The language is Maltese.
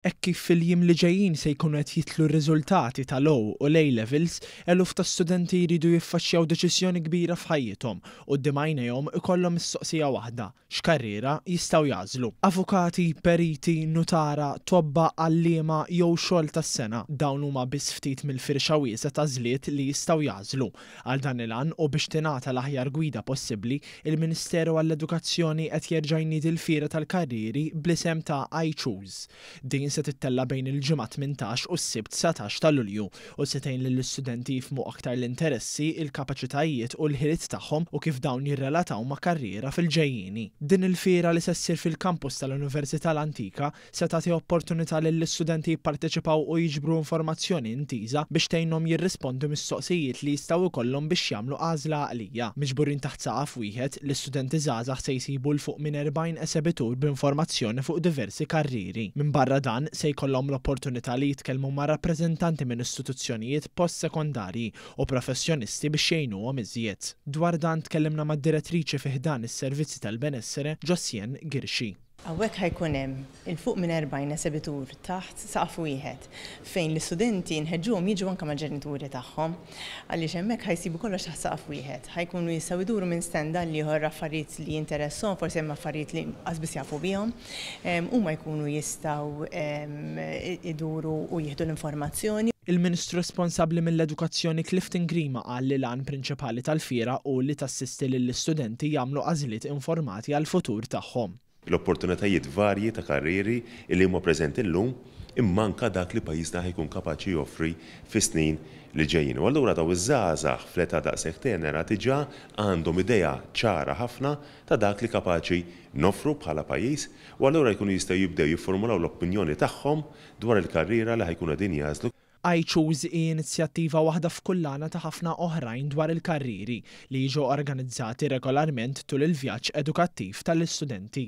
Hekk kif fil-jiem li ġejjin se jkunu qed jitlu r-riżultati tal-O u l-A-levels, eluf ta' studenti jridu jiffaċċjaw deċiżjoni kbira f'ħajjithom u quddiem għajnejhom ikollhom mistoqsija waħda: x'karriera jistgħu jażlu. Avukati, periti, nutara, tobba, għalliema jew xogħol tas-sena dawn huma biss ftit mill-firxa wiesa ta' żliet li jistgħu jażlu. Għal dan il-għan u biex tingħata l-aħjar gwida possibbli, il-Ministeru għall-Edukazzjoni qed jerġa' jniedi l-fiera tal-karrieri bl-isem ta' I Choose. Din se tittella bejn il-ġimgħa 18 u s-sibt 19 ta' Lulju u se tgħin lill-istudenti jifhmu aktar l-interessi, il-kapaċitajiet u l-ħiliet tagħhom u kif dawn jirrelataw ma' karriera fil-ġejjieni. Din il-fiera li se ssir fil-kampus tal-Università l-Antika se tagħti opportunità lill-istudenti jipparteċipaw u jiġbru informazzjoni intiża biex tgħinhom jirrispondu mistoqsijiet li jistgħu jkollhom biex jagħmlu għażla għaqlija. Miġburin taħt saqaf wieħed, l-istudenti żgħażagħ se jsibu l fuq minn 40 esebitur b'informazzjoni fuq diversi karrieri. Minn barra dan se jkollhom l-opportunità li jitkellmu ma' rappreżentanti minn istituzzjonijiet postsekondarji u professjonisti biex jgħinuhom iżjed. Dwar dan tkellimna mad-direttriċi fih dan is-servizzi tal-benessere Ġosjen Girxi. Hawnhekk ħajkun hemm il-fuq minn 40 esebitur taħt saqaf wieħed fejn l-istudenti nħeġġuhom jiġu anke mal-ġenituri tagħhom għaliex hemmhekk ħajsibu kollox taħt saqaf wieħed. Ħajkunu jistgħu jduru minn stenda li ieħor affarijiet li jinteresshom, forsi hemm affarijiet li qasbis jafu bihom, huma jkunu jistgħu iduru u jieħdu l-informazzjoni. Il-Ministru responsabbli mill-Edukazzjoni Clifton Grima qal li l-għan prinċipali tal-fiera u li tassisti lill-istudenti jagħmlu għażliet informati għall-futur tagħhom. L-opportunitajiet varji ta' karrieri li huma preżenti llum immanka dak li pajjiżna ħajkun kapaċi joffri fis-snin li ġejjin. U allura daw iż-żgħażagħ fl-età daqshekk tenera diġà għandhom idea ċara ħafna ta' dak li kapaċi noffru bħala pajjiż u allura jkunu jistgħu jibdew jiffurmulaw l-opinjoni tagħhom dwar il-karriera li ħajkunu qegħdin jażlu. I Choose hi inizjattiva waħda f'kullana ta' ħafna oħrajn dwar il-karrieri li jiġu organizzati regolarment tul il-vjaġġ edukattiv tal-istudenti.